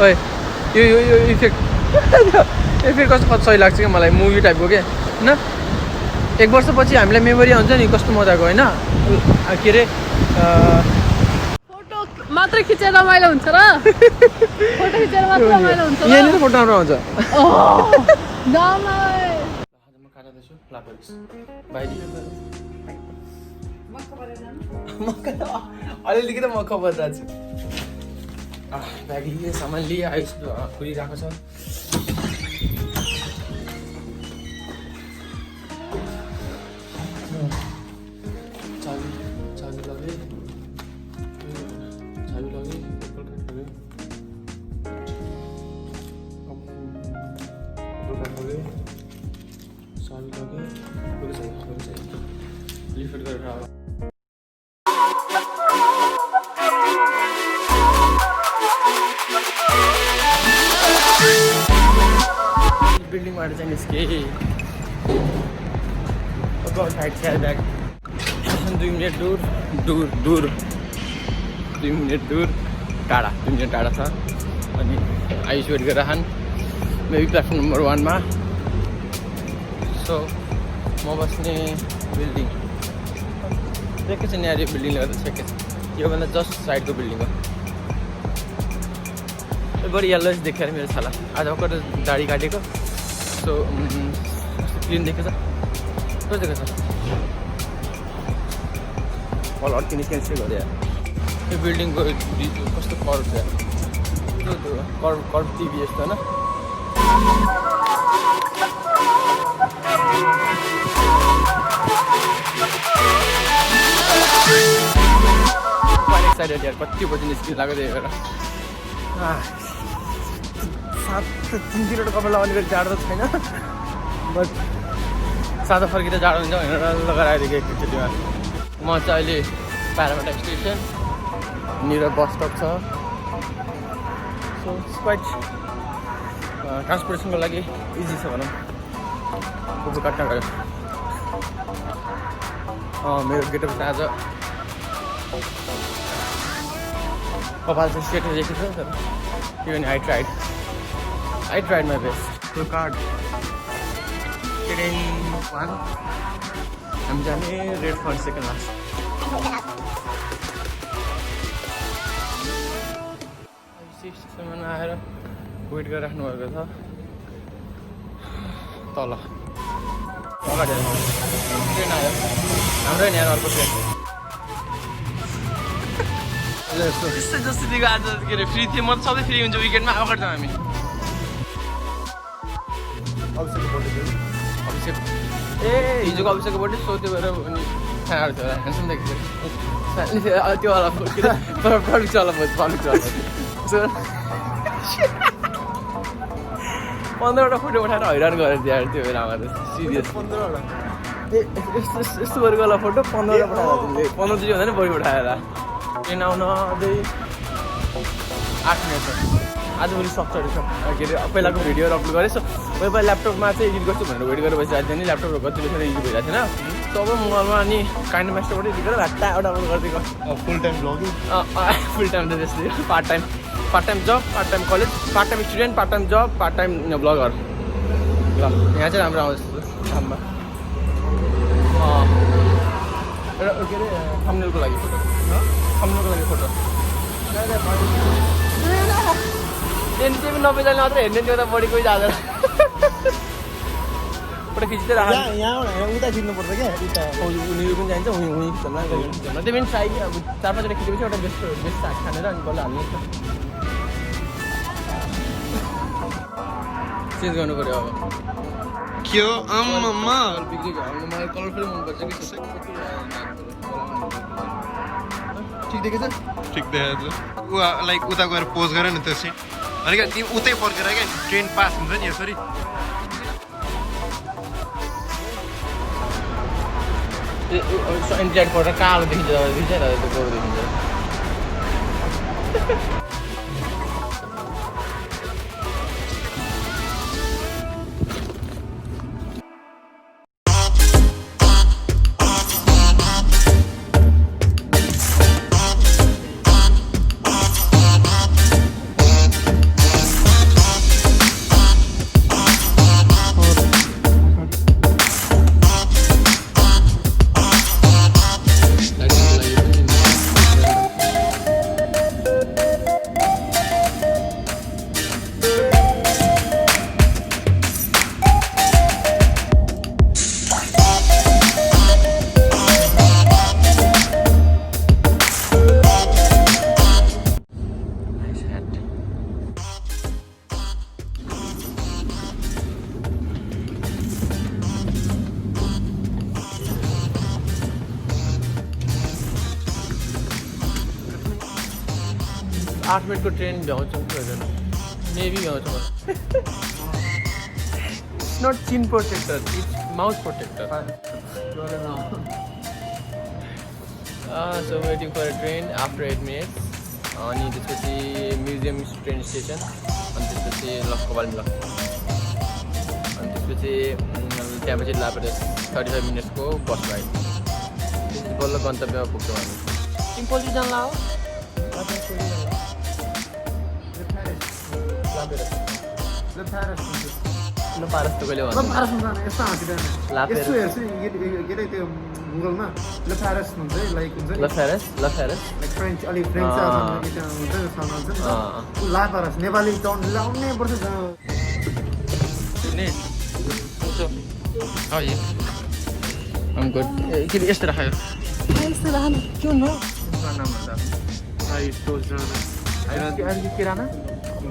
ओए यो effect effect कस्तो सही लाग्छ क्या मलाई मुभी टाइपको क्या होइन 1 वर्षपछि हामीलाई मेमोरी आउँछ नि कस्तो मजाको होइन के अरे फोटो मात्र खिचेर रमाइलो हुन्छ र फोटो खिचेर मात्र रमाइलो हुन्छ यहाँनिर फोटो राम्रो आउँछ अलिअलि त म खबर छु ब्याग लिए सामान लिए आयुष खुलिरहेको छ बिल्डिङबाट चाहिँ निस्केँ साइड स्याल ब्याग 2 मिनट दूर 2 मिनट दूर टाढा 2 मिनट टाढा छ अनि आइस वेट गरेर मेबी प्लेटफर्म नम्बर 1 मा सो म बस्ने बिल्डिङ देखेको छ नि यो बिल्डिङले गर्दा देखेको छ यो भन्दा जस्ट साइडको बिल्डिङ हो बढी यल्लो देखेर मेरो छाला आज भर्खर दाढी काटेको सो क्लिन देखेछ कस्तो देखेछ कल अड्किने क्यान्सल गरे यो बिल्डिङको कस्तो कर्भ छ कर्भ टिभी यस्तो होइन एक्साइटेड यार कति बजी निस्किनु लाग्यो त्यही भएर 3-3 कपडा लगाउने गरी जाडो त छैन बट सादा फर्किँदा जाडो हुन्छ भनेर लगाएर आइदिएको एकचोटिमा म चाहिँ अहिले प्यारामाइट स्टेसन निर बस स्टप छ सो क्वाइट ट्रान्सपोर्टेसनको लागि इजी छ भनौँ फोटो काट्न गयो मेरो गेटअप चाहिँ आज कपाल चाहिँ सेट दिएको छ तर त्यो पनि I tried my best. Full card. Train 1. I'm जाने रेड फर सेकेन्ड लास्ट स्टेसनमा आएर वेट गरिराख्नु भएको छ तल अगाडि ट्रेन आयो हाम्रै नि अर्को ट्रेन जस्तो दिएको आज के अरे फ्री थियो म त सधैँ फ्री हुन्छ विकेन्डमा अब गर्छौँ हामी अभिषेक हिजोको अभिषेकको बर्थडे सो त्यो भएर अनि खानाहरू थियो ह्यान्डसम देखेको त्यो वाला प्रडक्ट वाला सो 15वटा फोटो उठाएर हैरान गरेर दिएर त्यो भएर आमा सिरियस 15वटा यस्तो गरेको वाला फोटो 15वटा पठाएर तिमीले 15 चाहिँ भन्दा नि बढी उठाएर ट्रेन आउन अझै 8 मिनट छ आजभोलि सक्छ अरे के अरे पहिलाको भिडियोहरू अपलोड गरेँ सो पहिला ल्यापटपमा चाहिँ एडिट गर्छु भनेर वेट गरेर बसिरहेको थिएँ नि ल्यापटपमा कति बेला एडिट भइरहेको थिएन तब मोबाइलमा अनि काइन्ड मास्टरबाट एडिट गरेर हाट्टा एउटा अपलोड गरिदिएको full time blogging full time त त्यस्तै पार्ट टाइम जब part time college part time student part time जब पार्ट टाइम ब्लगर ल यहाँ चाहिँ राम्रो आउँछ काममा एउटा के अरे थम्बनेलको लागि फोटो टेन टिभी 90जनाले मात्र हेर्ने त्यो त बढी कोही जाँदैन फोटो खिच्दै राख उता खिच्नुपर्छ क्या उनीहरू पनि जान्छ उहीँ त्यो पनि ट्राई अब 4-5वटा खिचेपछि एउटा बेस्ट साग खानेर अनि बल्ल हाल्नु चेन्ज गर्नु पऱ्यो अब के हो आम्मामा बिग्रेको मलाई कलरफुल मनपर्छ कि ठिक देखेछ ठिक देखेछ लाइक उता गएर पोज गर न त्यो सिट अनि तिमी उतै फर्केर क्या ट्रेन पास हुन्छ नि यसरी इन्डियाट पढेर कालो देखिन्छ देखिन्छ गोरु देखिन्छ 8 मिनटको ट्रेन भ्याउँछ मेबी भ्याउँछ not chin protector it's mouth protector so waiting for a train after 8 minutes अनि त्यसपछि म्युजियम ट्रेन स्टेसन अनि त्यसपछि लक्कबाल मिल अनि त्यसपछि त्यहाँपछि लापेर 35 मिनट्सको बस राइड त्यसपछि बल्ल गन्तव्यमा पुग्छौँ हामी सिम्पल जान ला हो पारस त कहिले भन्नु यस्तो हेर्छु के अरे त्यो गुगलमा लफारस हुन्छ लाइक हुन्छ लफेरस लाइक फ्रेन्च अलिक फ्रेन्च हुन्छ लाफारस नेपाली टाउन लाउनै पर्छ के यस्तो राख्यो किराना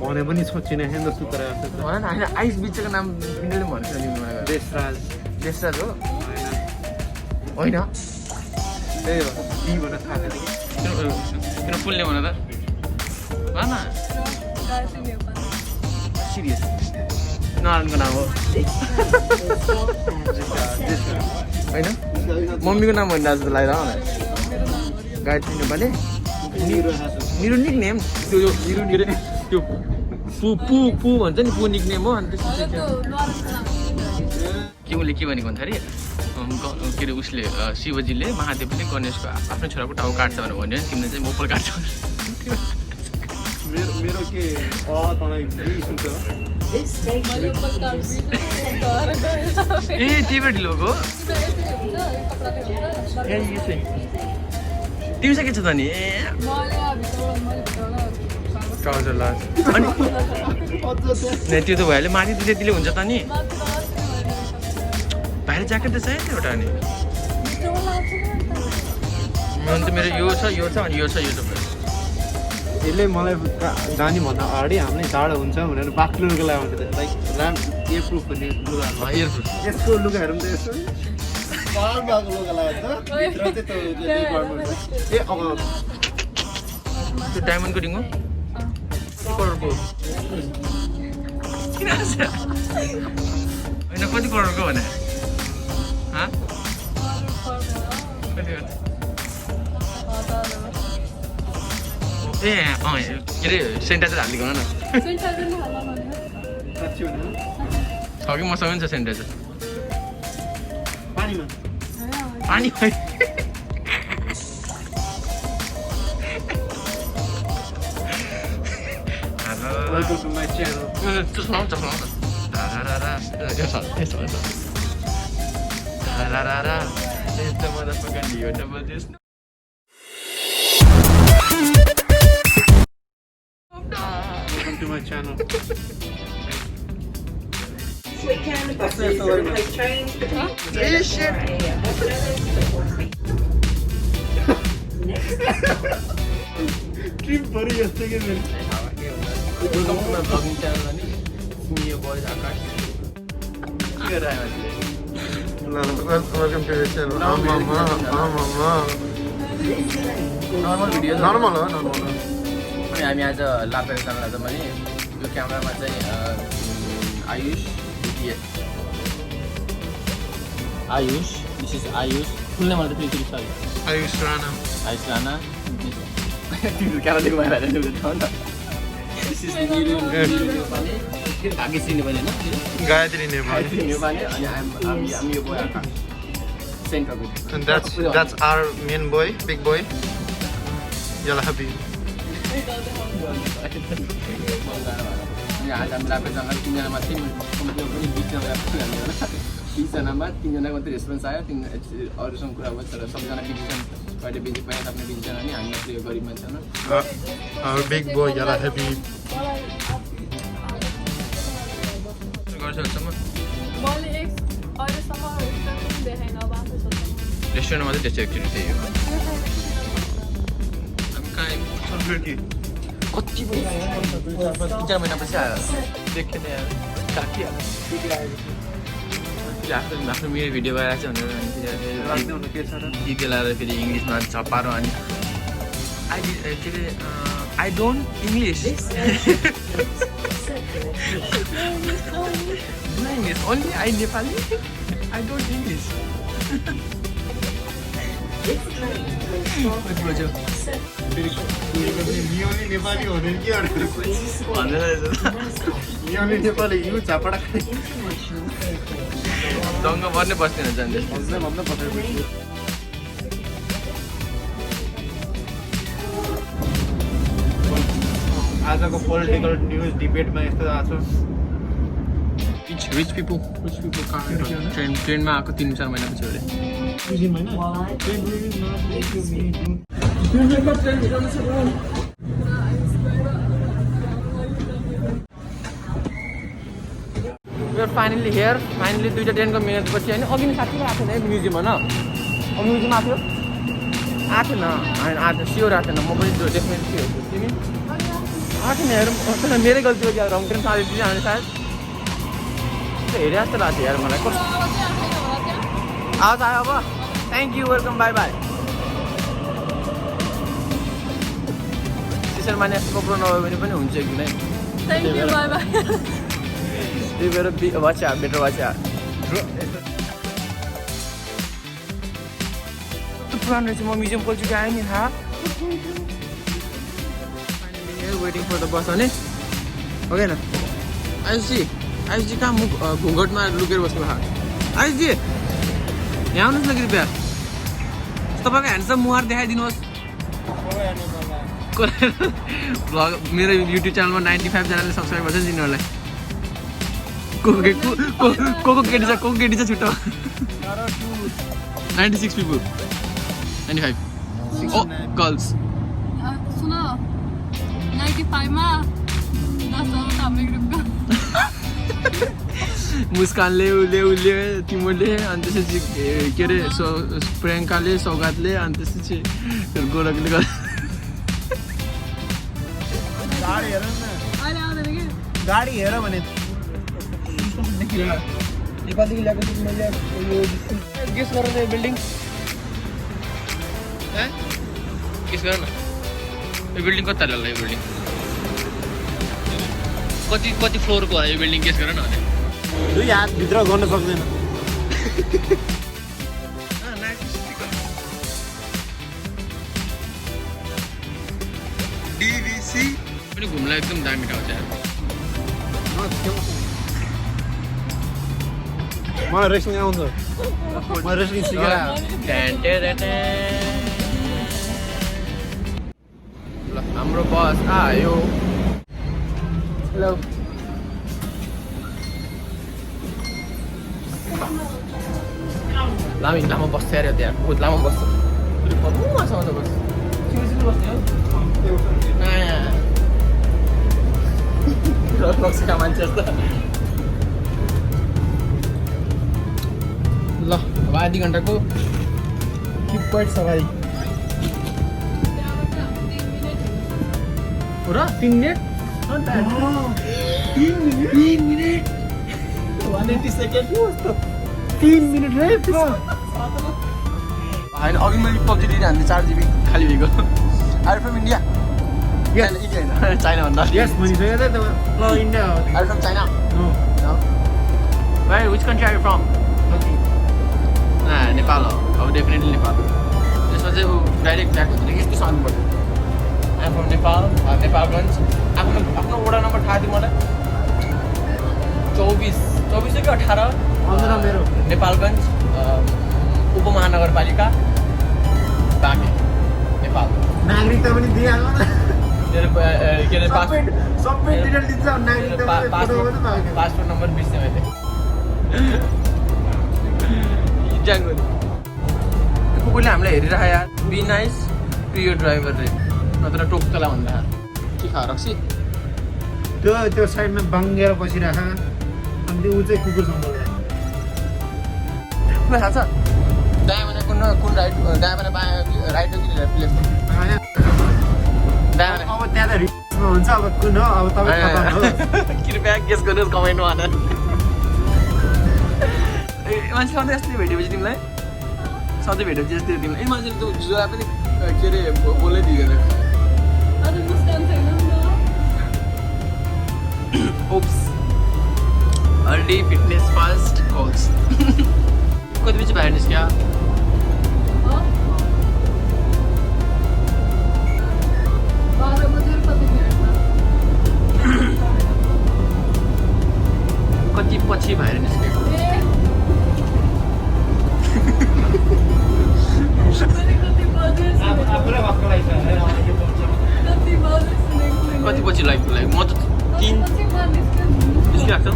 भने पनि सोचिने हेर्नु सुतर होइन आइस बिचको नाम पिण्डले भन्छ नि देशराज देशराज हो होइन त्यही हो डी भनेर थाहा छैन किन फुल्ने भन त भन सिरियस नारायणको नाम हो होइन मम्मीको नाम भनिरहेको जस्तो लाग्दैन गायत्री नेपाली मेरो निक नेम त्यो त्यो पु भन्छ नि पु निक नेम हो अनि त्यसपछि के उसले के भनेको हुन्छ अरे के अरे उसले शिवजीले महादेवले गणेशको आफ्नो छोराको टाउको काट्छ भनेर भन्यो तिमीले चाहिँ मोपल काट्छ मेरो के ए त्यही ढिलोको तिमी चाहिँ के छ त नि ट्राउजर लाज अनि त्यो त भइहाल्यो माथि त त्यतिले हुन्छ त नि बाहिर ज्याकेट त चाहियो नि एउटा नि अन्त मेरो यो छ अनि यो छ यो छ यसले मलाई जाने भन्दा अगाडि हामीले जाडो हुन्छ भनेर बाक्लुनको लागि हुन्छ लाइक ऱ्याम एयर प्रुफ भन्ने लुगा एयरप्रुफ यसको लुगाहरू पनि त यस्तो पाहाड भएको लुगा लगाएको छ भित्र चाहिँ ए अब त्यो डायमन्डको रिङ हो कलरको किन होइन कति कलरको भने ए के अरे सेनिटाइजर हालिदिएको न छ कि मसँग पनि छ सेनिटाइजर पानीमा पानी Welcome to my channel. चस्मा Welcome to my channel. Weekend, buses replace trains. Trip भरि यस्तै के मेरो ब्लगिङ च्यानल अनि यो बॉयज आकाश के गरिरहेको Welcome to the channel. Normal video Normal हो normal. अनि हामी आज लापेर जान लाग्छौँ भने यो क्यामेरामा चाहिँ Ayush BTS Ayush this is Ayush full name त फेरि sorry Ayush Rana. Ayush Rana camera दिएको भएर दिस इज निरु नेपाली भाग्यश्री नेपाली होइन Gayatri Nepal. गायत्री नेपाली अनि हामी यो बोय आकाश सेन्टरको And that's our main boy, big boy. Yalla Habib. अनि आज हामी लापेर जाँदा 3 जना मात्रै कम्प्लिट पनि 20 जना पुगिहाल्यो होला 20 जनामा 3 जनाको मात्रै रेस्पोन्स आयो अरूसँग कुरा भयो तर सबजना बिजी कहिले बिजी पनि आफ्नो बिजी छन् अनि हामी मात्रै यो गरिब मान्छे होइन Our big boy Yalla Habib. रेस्टुरेन्टमा चाहिँ त्यस्तो एक्चुअली त्यही हो हामी कहाँ कति पनि 3-4 महिनापछि आयो देख्ने आफ्नो मेरो भिडियो भइरहेको छ भनेर दिदी लाएर फेरि इङ्ग्लिसमा छपारो अनि I don't English. English. Only I Nepali. I don't English. मियोले Nepali भनेर के गर्नु भन्दैन रहेछ। मियोले नेपाली यो झापडा खाइ दङ्ग पर्ने बस्दैन जान्छ। भन्दा पठाइ आजको पोलिटिकल न्युज डिबेटमा यस्तो आएको Rich people can't ट्रेनमा आएको 3-4 महिनापछि अरे। We are finally here. Finally 2टा ट्रेनको मिनटपछि होइन अघि नै साथी आएको थिएन म्युजियम होइन। अब म्युजियम आएको थियो? आएको थिएन होइन आएको स्योर आएको थिएन। म पनि डेफिनेटली हेर्छु। तिमी आएको थिएन हेरौँ मेरै गल्ती हो क्या रङ ट्रेन साढे 3 आउने सायद हेरे जस्तो लाग्थ्यो यार मलाई कस्तो आवाज आयो अब thank you welcome by by त्यसरी माने कपडा नभए भने पनि हुन्छ कि नै Thank you, bye bye. त्यही भएर वाच बेटर वाच पुरानो रहेछ म म्युजियम पोलचुकी आएँ नि थाहा वेटिङ फर द बस भने हो कि आयुषजी कहाँ मुख घुँघटमा लुकेर बस्नु भएको आयुषजी यहाँ आउनुहोस् न कृपया तपाईँको ह्यान्डसम मुहार देखाइदिनुहोस् भ्लग मेरो युट्युब च्यानलमा 95 जनाले सब्सक्राइब गर्छ तिनीहरूलाई को केटी छ छुट्टो 96 people 95 ओ गर्ल्स सुन 95 मा 10 हाम्रो ग्रुपको मुस्कानले उसले तिमीले अनि त्यसपछि के अरे प्रियङ्काले सौगातले अनि त्यसपछि गोरखले गाडी हेर न अहिले आउँदैन कि गाडी हेर भने नेपालदेखि ल्याएको छु मैले यो गेस गर न यो बिल्डिङ गेस गर न यो बिल्डिङ कति ताला यो बिल्डिङ कति फ्लोरको हो यो बिल्डिङ गेस गर न दुई हात भित्र गर्न सक्दैन डिभिसी पनि घुम्ला एकदम दामी ठाउँ छ मलाई रेस्लिङ आउँछ म रेस्लिङ सिकेर ल हाम्रो बस आयो हेलो लामो बस्छ अरे त्यहाँ बहुत लामो बस्छ मसँग त बस्छ बस्ने हो नक्सीका मान्छे जस्तो ल अब आधी घन्टाको टिकट सवारी हो र 3 मिनट 3 मिनट 180 सेकेन्ड 3 मिनट रे होइन अघि मैले PUBG लिएर हान्ने 4 GB खाली भएको आर फ्रम इन्डिया चाइना भन्दा यस भनिसक्यो त ल India are from China no where which country are you from Nepal हो अब डेफिनेटली नेपाल त्यसमा चाहिँ ऊ डाइरेक्ट ब्याक हुँदैन कि यस्तो आउनु पर्छ आइ फ्रम नेपाल नेपालगञ्ज आफ्नो वडा नम्बर थाहा थियो मलाई 24 कि 18 मेरो नेपालगञ्ज उपमहानगरपालिका बाँके नेपाल नागरिकता पनि दिइहाल्नु न के अरे सबै डिटेल दिन्छ नागरिकता पासपोर्ट नम्बर बिर्सेँ मैले जाङ्गो कुकुरले हामीलाई हेरिरह यार बी नाइस टु यो ड्राइभर रे नत्र टोक्तला भन्दा के खा रक्सी त्यो साइडमा बाङ्गेर बसिराख अनि त्यो ऊ चाहिँ कुकुर सम्हाल्छ थाहा छ दायाँ भने कुन राइट दायाँ भने बायाँ राइट हो कि लेफ्ट दायाँ भने अब त्यहाँ त रिसमा हुन्छ अब कुन हो अब तपाईँ खतम हो कृपया गेस गर्नुहोस् कमेन्टमा भनेर मान्छे सधैँ यस्तै भेटेपछि तिमीलाई सधैँ भेटेपछि यस्तै तिमीलाई ए मान्छेले त जुवा पनि के अरे बोल्नै दिँदैन आज मुस्कान कति पछि लाइक म त 3 निस्किरहेको छु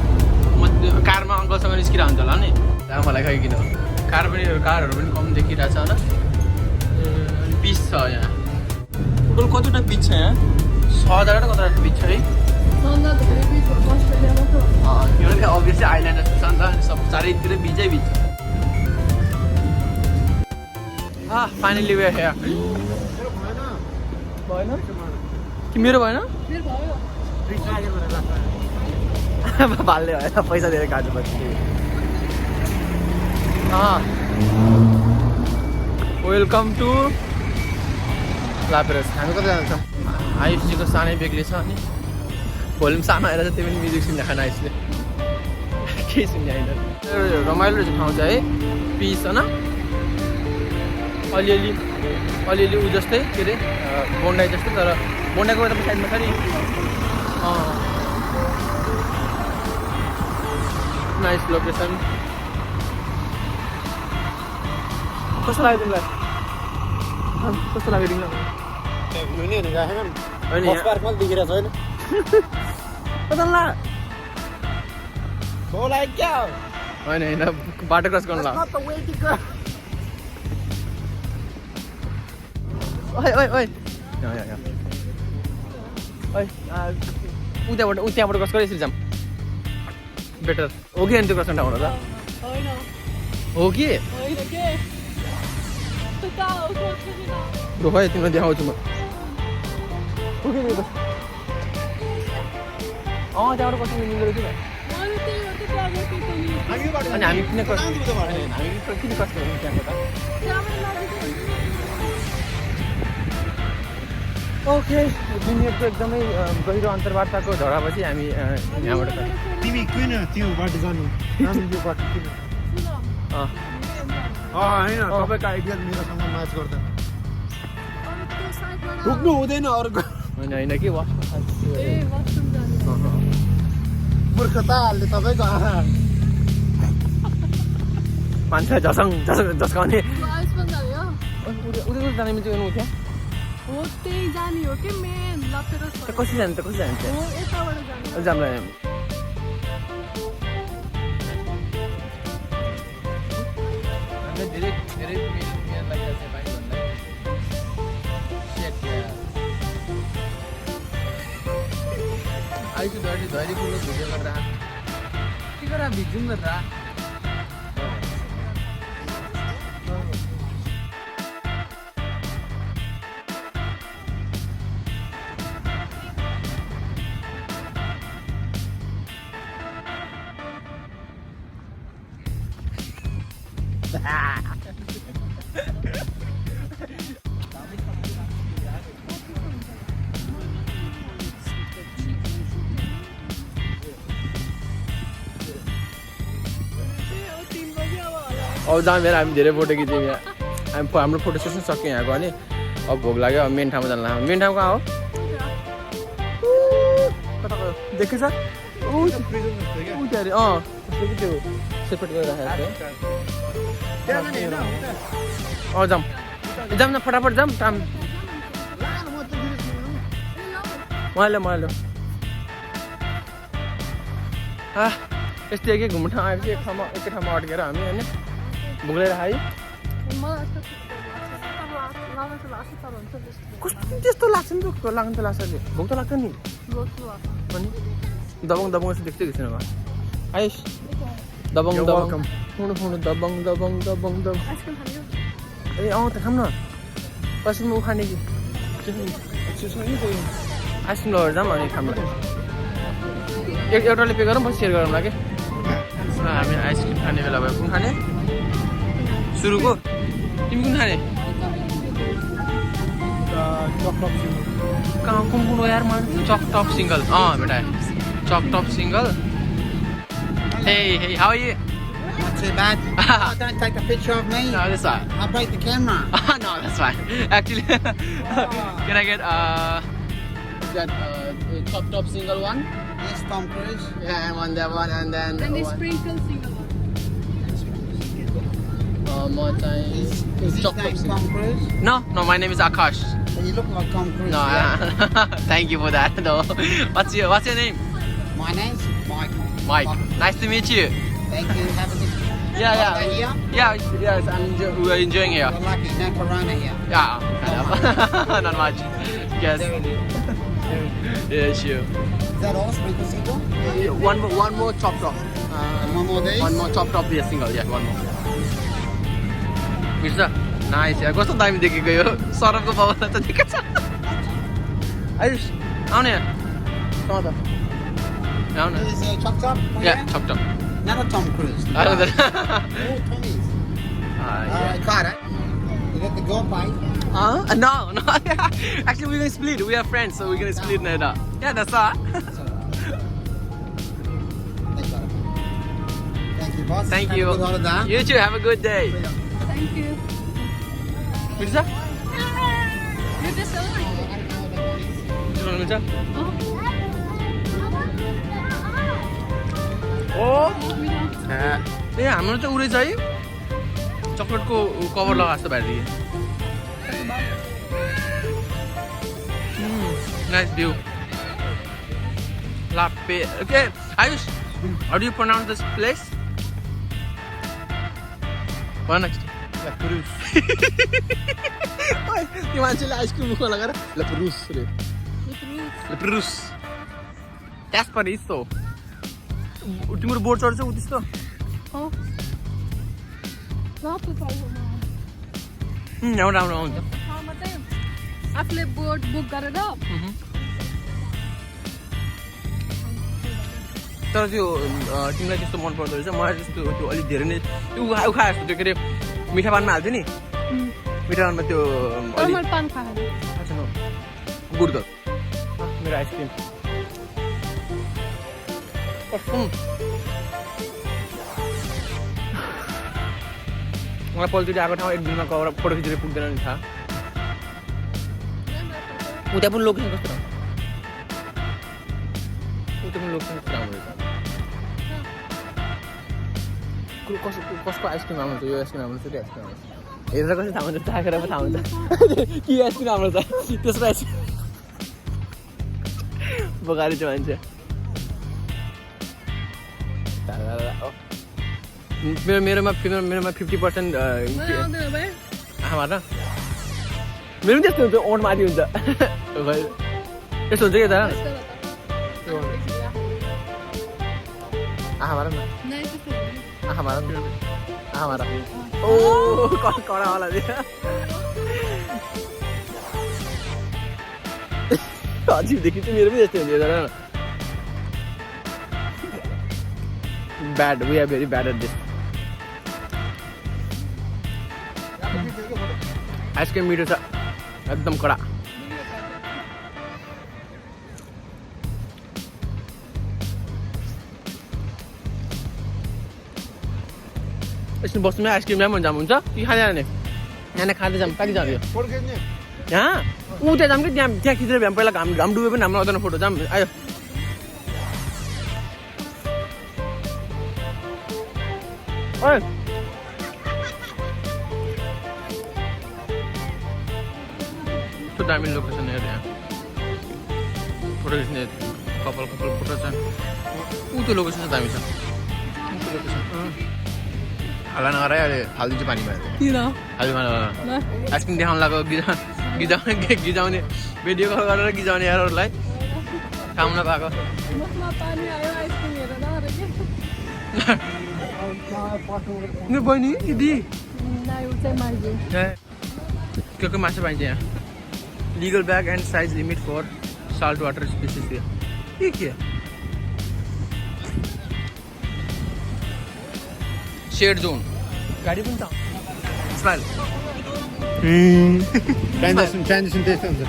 म कारमा अङ्कलसँग निस्किरहेको हुन्छ होला नि त्यहाँ मलाई खै किन कारहरू पनि कम देखिरहेछ होला अनि बिच छ यहाँ टोटल कतिवटा बिच छ यहाँ 6,000 कतिवटा बिच छ है किनकि अभियसली आइल्यान्ड जस्तो छ नि त सब चारैतिर बिचै बिच फाइनली वे हियर भएन कि मेरो भएन भाल्ने भएन पैसा दिएर काट्नुपर्छ वेलकम टु लापेरस हामी कता जान्छौँ आयुषजीको सानै बेग्ली छ अनि भोल्युम सानो आएर चाहिँ त्यो पनि म्युजिक सुन्ने खाना आयुषले केही सुन्ने होइन रमाइलो रहेछ ठाउँ चाहिँ है पिस होइन अलिअलि ऊ जस्तै के अरे बोन्डाई जस्तो तर बोन्डाईको त साइडमा छ नि नाइस लोकेसन कस्तो लाग्यो तिमीलाई कस्तो लाग्यो तिमीलाई होइन बाटो क्रस गर्नु लाग्यो त्यहाँबाट क्रस गरेर यसरी जाऊँ बेटर हो कि अनि त्यो क्रस ठाउँबाट त हो कि भाइ तिमीलाई देखाउँछु म त्यहाँबाट कस्तो मिल्दो रहेछ अनि हामी किन क्रस गर्छौँ त्यहाँबाट ओके दुनियाँको एकदमै गहिरो अन्तर्वार्ताको झगडापछि हामी यहाँबाट तिमी किन त्यो बाटो जानु यो बाटो किन होइन तपाईँको आइडिया मेरोसँग म्याच गर्दैन पुग्नु हुँदैन अर्को होइन कि मूर्खताले तपाईँको मान्छे झस्काउने उता जाने मिल्छ गर्नु त्यहाँ कसरी जाने जाम्ला धेरै मेहनत लागिरहेको छ भाइ भन्दा आइसु धैर्य फुल भिडियो गरेर के गरेर भिडियो गरेर अब जामेर हामी धेरै फोटो खिच्यौँ यहाँ हाम्रो फोटो सेसन सक्यो यहाँको अनि अब भोक लाग्यो अब मेन ठाउँमा जानु मेन ठाउँ कहाँ हो देखेछ त्यो सेपरेट गरेर राखेको जाऊँ न फटाफट जाऊँ काम मलाई यस्तै एक घुम्नु ठाउँ आएपछि एकै ठाउँमा अड्केर हामी होइन भोक लिएर खायो कस्तो त्यस्तो लाग्छ नि त लाग्नु त लाग्छ अहिले भोक त लाग्छ नि अनि दबङ जस्तो देख्दै घिच्नु भयो आइस दबङ ए त खाऊँ न आइसक्रिम खाने कि आइसक्रिम लगेर जाऊँ अनि खाऊँ एउटाले पे गरौँ पछि सेयर गरौँ कि हामी आइसक्रिम खाने बेला भयो कुन खाने सुरुको तिमी कुन खाने कहाँ कुन हो यार मन चक टप सिङ्गल बेटा चक टप single Hey, how are you? Not too bad. Don't take a picture of me. No, that's fine. I'll break the camera. No, that's fine. Actually, can I get that top single one? Yes, Tom Cruise. Yeah, I want that one, and then And the sprinkle single one. more time. Is his Top name single. Tom Cruise? No, my name is Akash. So you look like Tom Cruise. No, yeah? thank you for that though. What's your name? My name's Michael. Mike. Nice to meet you. Thank you. Have a good Yeah, holiday here. yeah. Yes, we're enjoying here. You're lucky. No corona here. Yeah, kind of. Not much. Yes. Yeah, sure. Is that all? Sprinkle single? One more chop top. And one more of these? One more chop top, yes, single. Yeah, one more. Pizza. Nice. Yeah, कस्तो दामी देखेको यो सरबको भवन त देखेको छ आयुष आउने यहाँ कहाँ त आउन Is Chop Chop? Yeah, chop top. Another Tom Cruise. Another. All Tommies. Carter, you got the girl pay. No. Actually, we're gonna split. We are friends, so we're gonna split now. Yeah, that's all. Thank you, boss. Thank Have you. a good holiday. You too. Have a good day. Thank you. Pizza? You just हुन्छ ओ ए हाम्रो चाहिँ उरे चाहिँ चकलेटको cover लगाएको जस्तो भइदियो nice view लापे okay Ayush how do you pronounce this place भन नेक्स्ट त्यो मान्छेले आइसक्रिम मुखमा लगाएर लपरुस रे लपरुस त्यस पनि यस्तो तिम्रो बोर्ड चढ्छ उ त्यस्तो राम्रो हुन्छ आफूले बोर्ड बुक गरेर तर त्यो तिमीलाई त्यस्तो मन पर्दो रहेछ मलाई त्यस्तो त्यो अलिक धेरै नै त्यो उखा जस्तो त्यो के अरे मिठा पानमा हाल्थ्यो नि मिठा पानमा त्यो नर्मल पान खाएर गुड गर्ल मेरो आइसक्रिम मलाई पहिलोचोटि आएको ठाउँ एक दिनमा कभर फोटो खिचेर पुग्दैन नि थाहा उता पनि लोकेसन कस्तो उता पनि लोकेसन कस्तो राम्रो रहेछ कसको आइसक्रिम राम्रो छ यो आइसक्रिम राम्रो छ त्यो आइसक्रिम राम्रो छ हेरेर कसरी थाहा हुन्छ चाखेर पो थाहा हुन्छ के आइसक्रिम राम्रो छ त्यसको आइसक्रिम बोकारी छ मान्छे मेरोमा 50% आमा र मेरो पनि त्यस्तो हुन्छ ओठ माथि हुन्छ यस्तो हुन्छ कि त आमा र न आमा र ओ कडा वाला अजीब देखि चाहिँ मेरो पनि यस्तै हुन्छ हेरेर bad. We are very bad at this. Ice cream मीठो छ एकदम कडा यसमा बस्नुमा आइसक्रिम ल्याम जाम हुन्छ कि खाँदै जाने यहाँ खाँदै जाम कति जाने यहाँ ऊ त्यहाँ जाम कि त्यहाँ खिचेर भ्याम पहिला घाम डुबे पनि हाम्रो आउँदैन फोटो जाम आयो ओए तो दामी लोकेसन हेर यहाँ फोटो खिच्ने कपाल फोटो छ ऊ त्यो लोकेसन दामी छ हाल्ला नगराइ अहिले हालिदिन्छु पानीमा आइसक्रिम देखाउनु लाग्यो गिजाउने भिडियो कल गरेर गिजाउने यारहरूलाई काम नपाएको बहिनी दिदी के माछा पाइन्छ यहाँ legal bag and size limit for salt water species के शेड जोन गाडी पनि छ स्माइल ट्रान्जेक्सन त्यस्तो हुन्छ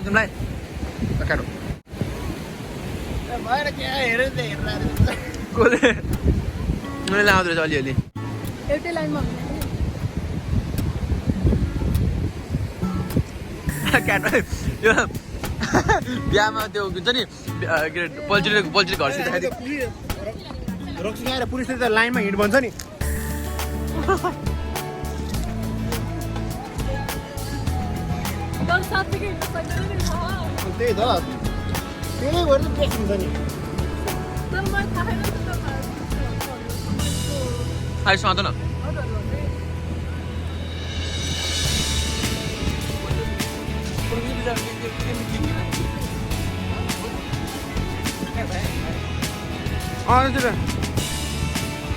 तिमीलाई काटो भएर के हेरेर कसले मैले लाउँदो रहेछ अलिअलि एउटै लाइनमा काटो यो बिहामा त्यो हुन्छ नि के अरे पल्चिटी घर सिधाखेरि रक्सी आएर पुलिसले त लाइनमा हिँड भन्छ नि दस साथीको हिँड्नु सक्दैन नि त्यही त त्यसले गरेर केस हुन्छ नि तर मलाई थाहा छैन त आइस मात्र न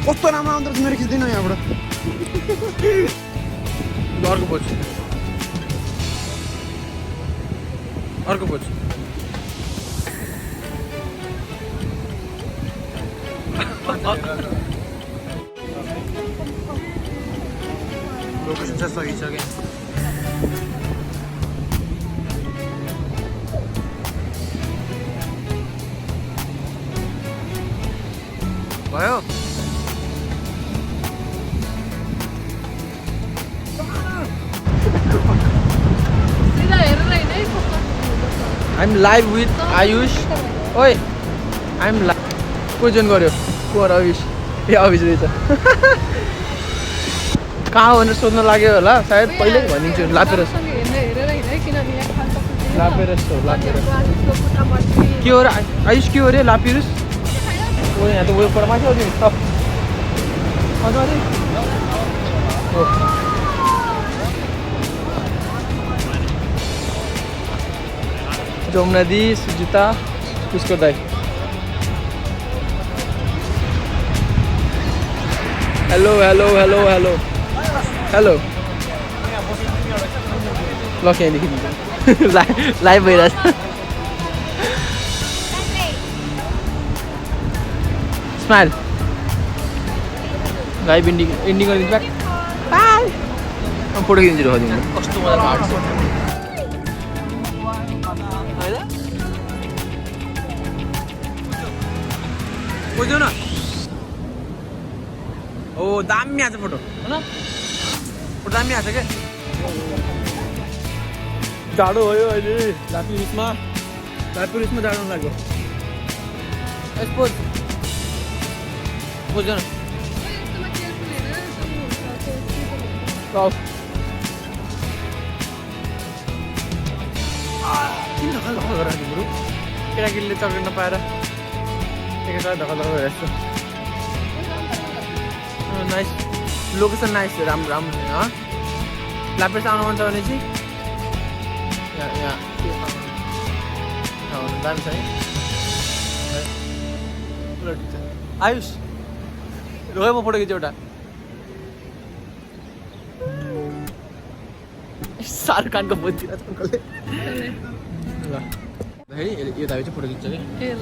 कस्तो राम्रो आउँदो रहेछ मेरो खिच्दैन यहाँबाट अर्को पोच अर्को पोच लोकेसन चाहिँ सकिसकेँ भयो सिधा हेरेर हिँड है I'm live with Ayush. Oi, I'm live. को जोइन गर्यो को अविश ए अविश रहेछ कहाँ हो भनेर सोध्न लाग्यो होला सायद पहिल्यै भनिदिन्छु लापेरस हेरेर हिँड है किनभने यहाँ खान सक्दैन लापेरस हो लापेरस आशिषको खुट्टा मर्ची के हो र आयुष के हो रे लापेरस ओ यहाँ त उयो पर माथि आउँछ नि अझ अरे हो जोमनदी सुजिता उसको दाइ hello hello hello hello hello ल त्यहाँदेखि लाइभ भइरहेछ स्माइल लाइभ इन्डिङ गरिदिन्छ ब्याक बाई फोटो खिचिदिन्छु देखाइदिनु कस्तो मजाको आर्ट छ बुझ्यौ न ओ दामी आएको छ फोटो होइन फोटो दामी आएको छ क्या जाडो भयो अहिले लापिरिसमा जाडो लाग्यो पोज बुझ्यौ न किन धक्का गरेर तिम्रो केटाकेटीले चक्र नपाएर एकैसाथ धक्का भइरहेको छ नाइस लोकेसन नाइस राम्रो राम्रो होइन लापेस आउनु मन छ भने चाहिँ यहाँ दामी छ है आयुष रोयो म फोटो खिच्छु एउटा शाहरुख खानको बुद्धि ल भाइ यो दाबी चाहिँ फोटो खिच्छ कि ए ल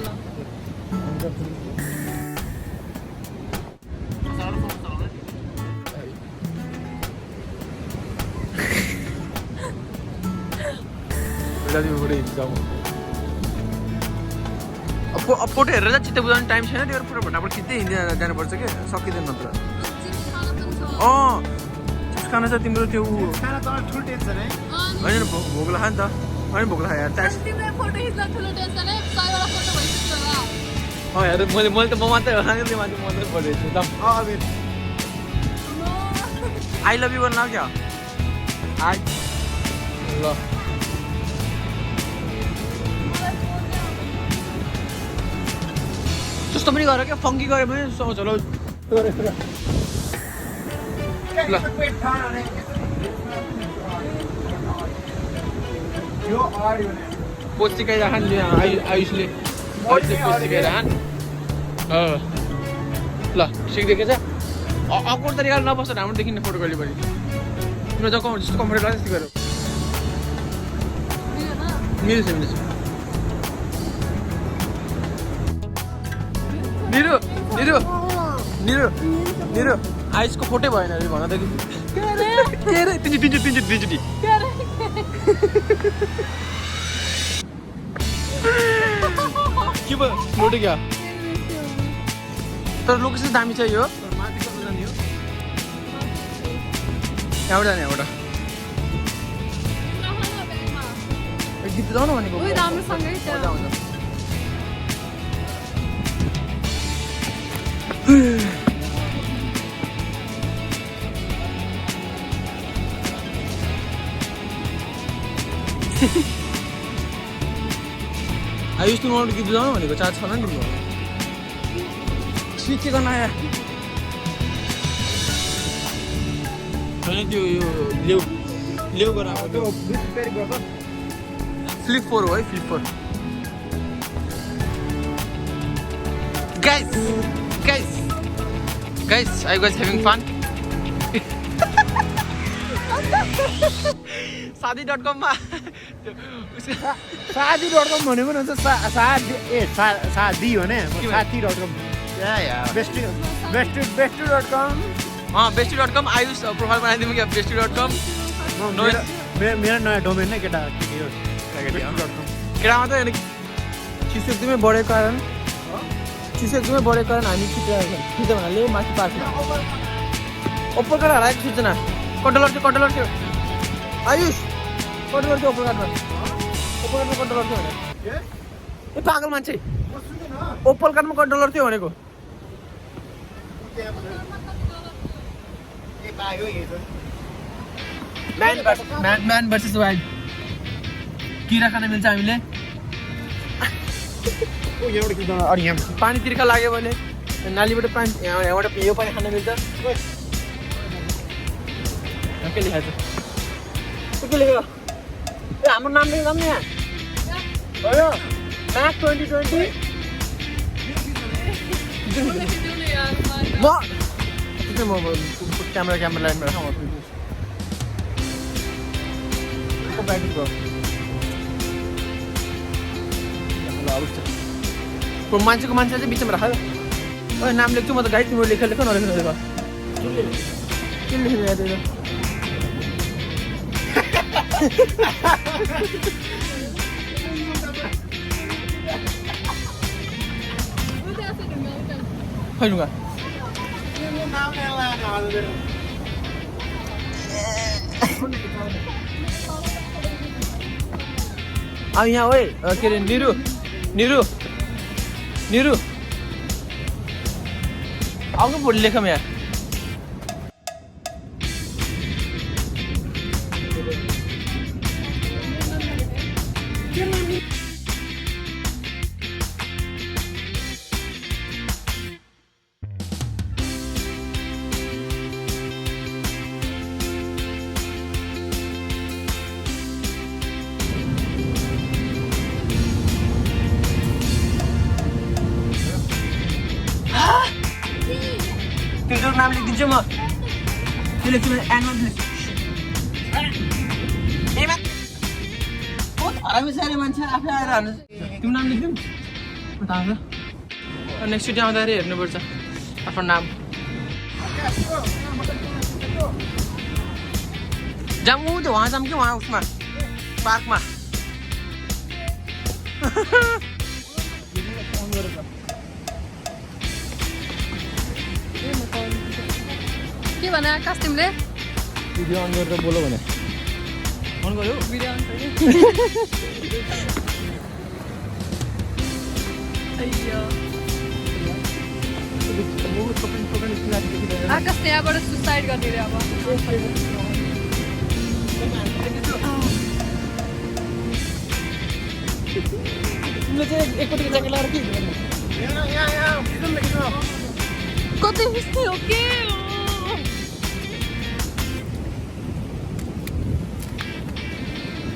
फोटो हेरेर चित्त बुझाउने टाइम छैन त्यो फोटो भटाफट खिच्दै हिँड्दै जानुपर्छ क्या सकिँदैन नत्र चिप्स खाना छ तिम्रो त्यो खाना त ठुलो टेन्सन है होइन भोक लाग्यो नि त होइन भोक लाग्यो यार ट्याक्स फोटो खिच्दा ठुलो टेन्सन है 100 वटा फोटो भइसक्यो होला हेर मैले त म मात्रै होला नि मान्छे मात्रै पढेछु त आई लभ यु भन्नु क्या आई ल जस्तो पनि गर क्या फङ्की गऱ्यो भने आउँछ ल पोच सिकाइराख नि आयुषले पोच सिकाइराख ल सिक्दैछ अकवर्ड तरिकाले नबस्छ राम्रो देखिने फोटो कहिले पनि तिम्रो जस्तो कम्फर्टेबल लाग्छ त्यस्तो गर मिल्छ मिल्छ निरु निरु निरु निरु आयुषको फोटै भएन अरे भन त कि के अरे तिनचोटि के भयो लुट्यो क्या तर लोकेसन दामी छ यो माथि कता जाने हो यहाँबाट जाने यहाँबाट गीत जाउँ भनेको उही राम्रोसँगै छ आयुष तिमीबाट गीत जाउँ भनेको चार्ज छैन नि तिम्रो स्विच गर्न आयो होइन त्यो यो लेउ गरेर आएको त्यो फ्लिप 4 हो है flip 4 guys are you guys having fun साथी.com मा साथी.com भनेको पनि हुन्छ साथी हो नि साथी.com बेस्टु.com बेस्टु.com आयुष प्रोफाइल बनाइदिनु क्या बेस्टु.com मेरो नयाँ डोमेन नै केटा हो केटा मात्रै होइन चिसो एकदमै बढेको कारण हामी खिच्यो भन्नाले माथि पार्कमा ओप्पो कार्ड हराएको सूचना कन्ट्रोलर थियो आयुष कन्ट्रोलर थियो ओप्पो कार्डमा कन्ट्रोलर थियो भने ए पागल मान्छे ओप्पो कार्डमा कन्ट्रोलर थियो भनेको म्यान भर्सेस वाइल्ड किरा खान मिल्छ हामीले पानी तिर्खा लाग्यो भने नालीबाट पानी यहाँबाट यो पानी खान मिल्छ के लेखाएको छ के लेखेको ए हाम्रो नाम लेख्दा पनि यहाँ भयो म्याक 2020 म क्यामेरा लाइनमा राखौँ मान्छेको मान्छे चाहिँ बिचमा राख नाम लेख्छु म त गाइड तिम्रो लेखेर लेख नलेख्नु के लेखेर खैलुगा अब यहाँ ओए के अरे निरु आउनु भोलि लेखौँ यहाँ तिम्रो नाम लेखिदिन्छु म त्यो लेख्छु एनुअल बहुत हरामी सारे मान्छे आफै आएर हाल्नु तिम्रो नाम लेखिदिउँ म थाहा छ नेक्स्ट डे आउँदाखेरि हेर्नुपर्छ आफ्नो नाम जाऊँ त्यो वहाँ जाऊँ कि वहाँ उसमा पार्कमा के भने आकाश तिमीले भिडियो अन गरेर बोल भने अन गर्यो भिडियो अन गर्यो आकाश त्यहाँबाट सुसाइड गर्ने रे अब तिमीले चाहिँ एकपट्टिको ज्याकेट लगाएर के कतै हिस्दै हो के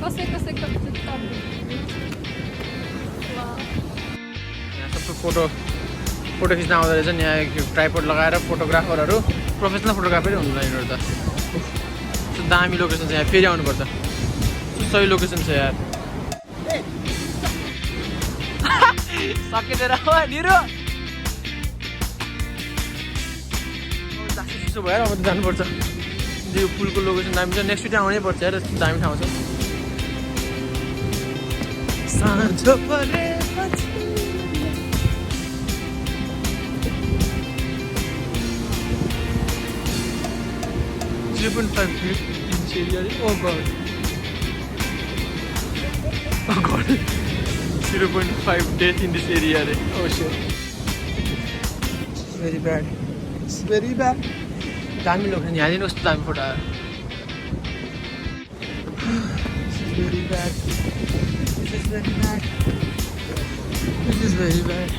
कसैको फोटो खिच्न आउँदो रहेछ नि यहाँ ट्राइपोड लगाएर फोटोग्राफरहरू प्रोफेसनल फोटोग्राफरै हुनु यिनीहरू त दामी लोकेसन छ यहाँ फेरि आउनुपर्छ सही लोकेसन छ यार सकिँदैन निरो चिसो भएर अब त जानुपर्छ यो पुलको लोकेसन दामी छ नेक्स्ट डे आउनै पर्छ यार यस्तो दामी ठाउँ छ साँझ परेपछि 0.5 feet in this area. Oh god. Oh god. 0.5 death in this area. Oh shit. It's very bad. It's very bad. दामी लोग हैं यहाँ नहीं उस दामी फोटो आया. This is very bad. This is very bad. This is very bad.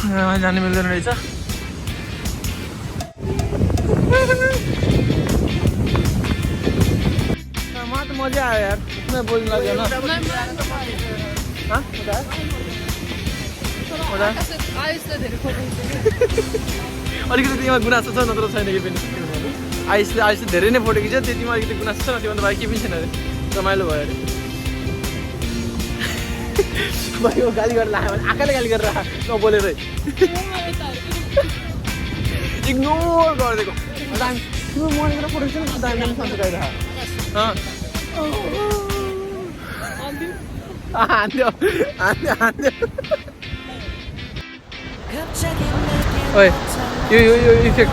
यहाँ जाने मिल्दैन रहेछ. मलाई त मजा आयो यार. मैं बोल्न लाग्यो न. हाँ? आयुषले धेरै फोटो अलिकति तिमीमा गुनासो छ नत्र छैन केही पनि. आयुषले धेरै नै फोटो खिच्यो त्यतिमा अलिकति गुनासो छ त्योभन्दा बाहेक केही पनि छैन अरे. रमाइलो भयो अरे. भाइको गाली गरेर लाग्यो भने आँखाले गाली गरेर नबोलेरै इग्नोर गरिदिएको. तिम्रो मरेको फोटो खिच्नु न दामी दामी सन्चो गइरह. हान्थ्यो हान्थ्यो हान्थ्यो. ओए यो यो यो इफेक्ट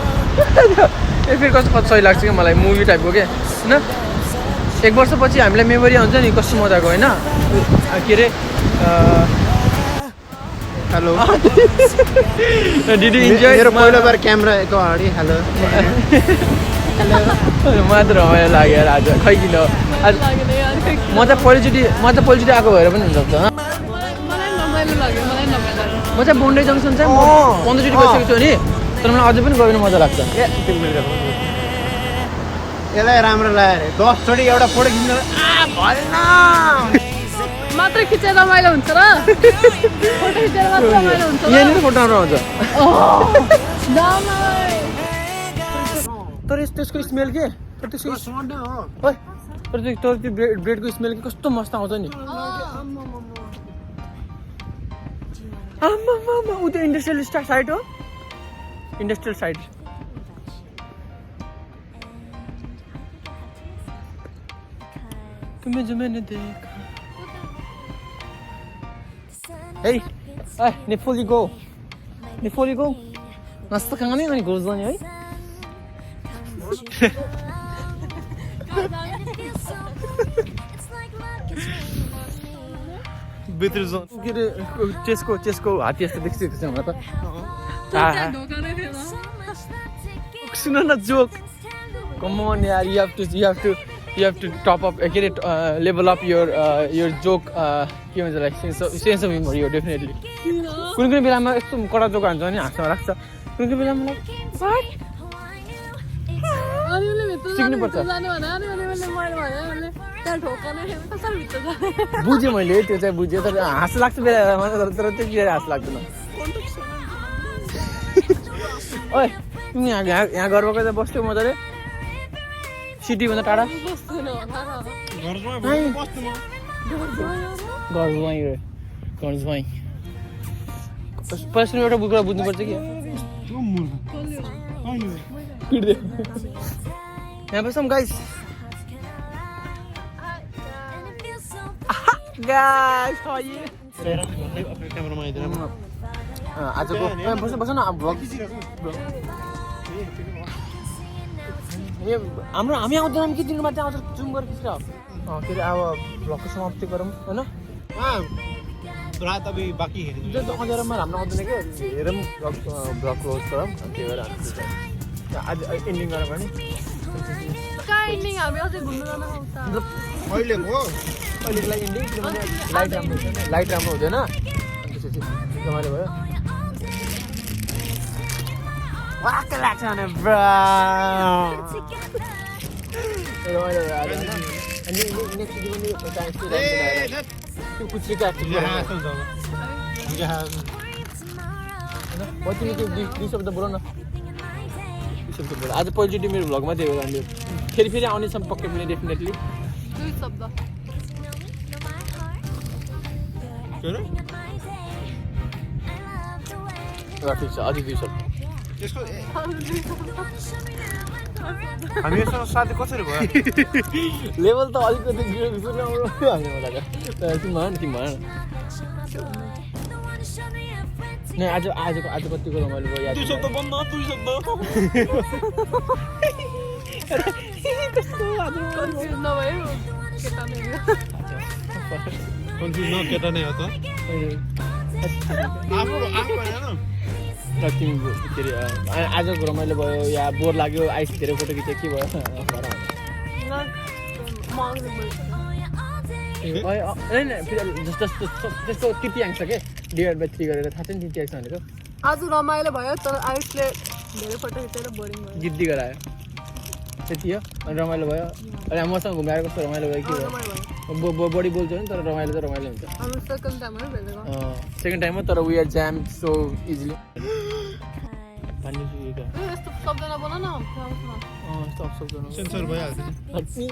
इफेक्ट कस्तो सही लाग्छ क्या मलाई. मुभी टाइपको क्या होइन. 1 वर्षपछि हामीलाई मेमोरी हुन्छ नि कस्तो मजाको होइन. के अरे हेलो डिड यु इन्जोय. मेरो पहिलो बार क्यामेराको अगाडि हेलो मलाई त रमाइलो लाग्यो यार आज. खै किन आज म चाहिँ पहिलोचोटि आएको भएर पनि हुनसक्छ. मलाई रमाइलो लाग्यो. म चाहिँ बोन्डे जङ्सन चाहिँ 15 चोटि गइसकेको छु नि. तर मलाई अझै पनि गयो भने मजा लाग्छ. यसलाई राम्रो लाग्यो अरे 10 चोटि एउटा फोटो खिच्नु भएन. मात्र खिचेर रमाइलो हुन्छ र. फोटो खिचेर मात्र रमाइलो हुन्छ. यहाँनिर फोटो राम्रो आउँछ. तर त्यसको स्मेल के तर त्यसको ओइ तर त्यो ब्रेडको स्मेल के कस्तो मस्त आउँछ नि. आम्मा ऊ त्यो इन्डस्ट्रियल साइड हो. Industrial side. तुम्हें जो मैंने देखा. Hey, before you go, नाश्ता खाने अनि गोज जाने है. भित्र जाउँ. के अरे चेसको हात्ती जस्तो देखिसकेको छ मलाई त. सुन न जोक. Come on यार, you have to top up, के अरे level up your joke. के भन्छ लाइक सेन्स अफ ह्युमर. यो डेफिनेटली कुनै बेलामा यस्तो कडा जोक हान्छ भने हाँस्न लाग्छ. कुनै बेलामा लाइक सिक्नुपर्छ. बुझेँ मैले त्यो चाहिँ बुझेँ. तर हाँस लाग्छ बेला तर त्यति हाँस लाग्दैन. ओए तिमी यहाँ गर्वको चाहिँ बस्थ्यौ मजाले सिटीभन्दा टाढा. पर्सनल एउटा कुरा बुझ्नुपर्छ कि यहाँ बसौँ गाइस. आजको बस न भ्लग हाम्रो हामी आउँदैनौँ कि दिनमा चाहिँ आउँछ जुम गरेर खिचेर. के अरे अब भ्लगको समाप्ति गरौँ होइन. रात अभी बाँकी है. अँध्यारोमा हाम्रो आउँदैन क्या. हेरौँ भ्लग क्लोज गरौँ. त्यही भएर आज एन्डिङ गरौँ भने अहिलेको लागि एन्डिङ. किनभने लाइट राम्रो हुँदैन. त्यसपछि रमाइलो भयो. वाक्क लाग्छ भने रमाइलो भयो आज. अनि नेक्स्ट त्यो कुची काट्छ. तिमी त्यो दुई शब्द बोल न. आज पहिलोचोटि मेरो भ्लगमा थियो हामीले फेरि आउनेछौँ पक्कै पनि डेफिनेटली. ठिक छ अझै 2 शब्द. हामी यसको साथी कसरी भयो. लेभल त अलिकति तिमी भन नै आज कतिको रमाइलो भयो याद शब्द बन्द 2 शब्द कन्फ्युज नभयो केटा नै हो। कन्फ्युज न केटा नै हो त आफू हैन र तिमी के अरे आजको रमाइलो भयो या बोर लाग्यो आइस धेरै फोटो खिच्यो के भयो जस्तो त्यस्तो त्यति आउँछ के डिभाइड/3 गरेर थाहा छ नि त्यति आउँछ भनेको आज रमाइलो भयो तर आयुषले धेरै फोटो खिचेर बोरिङ भयो। गिद्दी गरायो त्यति हो अनि रमाइलो भयो अनि मसँग घुमेर कस्तो रमाइलो भयो के भयो बढी बोल्छ नि तर रमाइलो त रमाइलो हुन्छ सेकेन्ड टाइममा तर we are jam so easily पानी सुकेको यस्तो शब्द नबोल न स्टप शब्द सेन्सर भइहाल्छ नि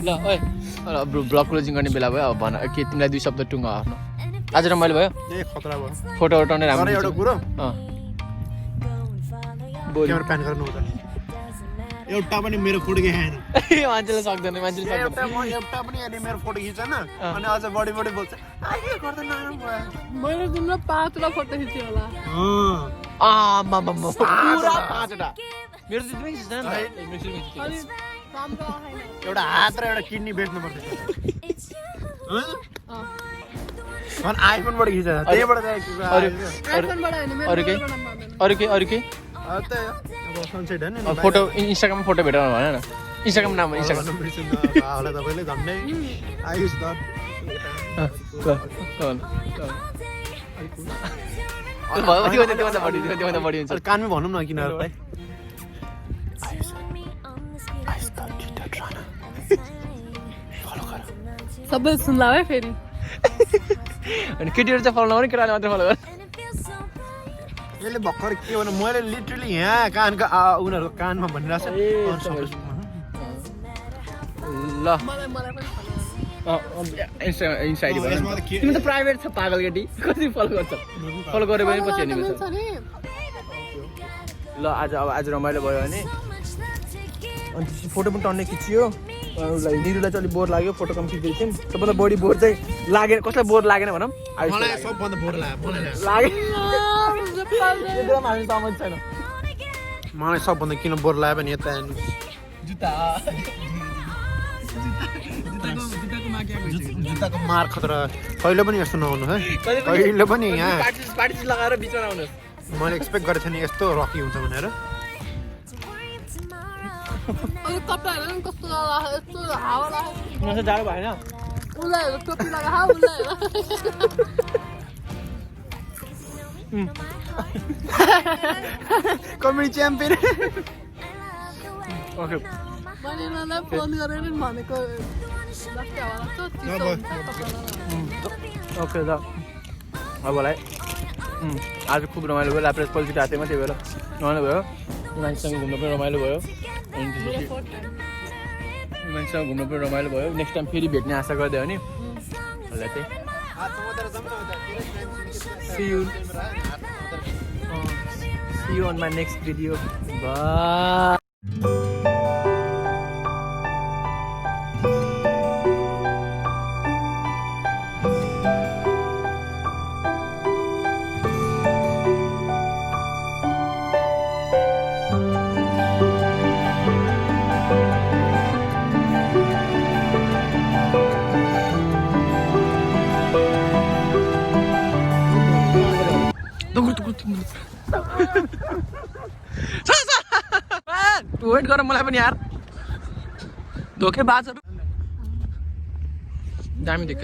ल ओए ब्लग क्लोजिङ गर्ने बेला भयो अब भन के तिमीलाई 2 शब्द टुङ्ग आफ्नो आज रमाइलो भयो ए खतरा भयो फोटो उठाउने राम्रो एउटा कुरो बोल्नु प्यान गर्नु हुँदैन एउटा पनि मेरो फोटो खिचेन मान्छेले सक्दैन एउटा पनि अहिले मेरो फोटो खिचेन अनि अझ बढी बोल्छ आइके गर्दैन मैले तिम्रो 5 फोटो खिच्यो होला। पुरा 5वटा मेरो चाहिँ तिमी खिच्दैन अनि राम्रो आएन। एउटा हात र एउटा किडनी बेच्नु पर्छ अनि आइफोनबाट खिचेन त्यहीबाट आइफोनबाट हैन मेरो अरु के सनसेट हैन फोटो इन्स्टाग्राममा फोटो भेटाउनु भन न इन्स्टाग्राम नाम इन्स्टाग्राम होला तपाईले झन्डै आयुष द बढी हुन्छ कानमै भनौँ न किनहरूलाई सबै सुन्ला है फेरि अनि केटीहरू चाहिँ फलो नगर्ने केटाले मात्रै फलो गर यसले भर्खर के भन्नु मैले लिटरली यहाँ कानको उनीहरूको कानमा भनिरहेको छ ल मलाई पनि इन्स्टाइडी भयो तिमी त प्राइभेट छ पागल केटी कसरी फलो गर्छ फलो गऱ्यो भने पछि हेर्ने मिल्छ ल आज रमाइलो भयो भने अनि फोटो पनि टन्ने खिचियो उसलाई निरुलाई चाहिँ अलिक बोर लाग्यो फोटो कम खिच्दै थियौँ सबभन्दा बढी बोर चाहिँ लागेन कसलाई बोर लागेन भनौँ मलाई सबभन्दा बोर लाग्यो हामी समझ छैन मलाई सबभन्दा किन बोर लाग्यो भने यता जुत्ताको मार खतरा कहिले पनि यस्तो नहुनु है कहिले पनि यहाँ पार्टी लगाएर बिचमा आउनुहोस् मैले एक्सपेक्ट गरेको थिएँ नि यस्तो रकी हुन्छ भनेर अनि कपडाहरु पनि कस्तो लाग्यो यस्तो हावा लाग्यो मलाई जाडो भएन उसलाई टोपी लगाहा उसलाई कमेडी च्याम्पियन ओके मैले फोन गरेर नि भनेको जस्तै हावा लाग्छ ओके ल अबलाई आज खुब रमाइलो भयो लाप्रेस पोल्सी हातेमा त्यही भएर रमाइलो भयो मान्छेसँग घुम्नु पनि रमाइलो भयो अनि त्यसपछि मान्छेसँग घुम्नु पनि रमाइलो भयो नेक्स्ट टाइम फेरि भेट्ने आशा गर्दै हो नि होला चाहिँ see you on my next video bye wait गर मलाई पनि यार धोकेबाजहरु दामी देख्छ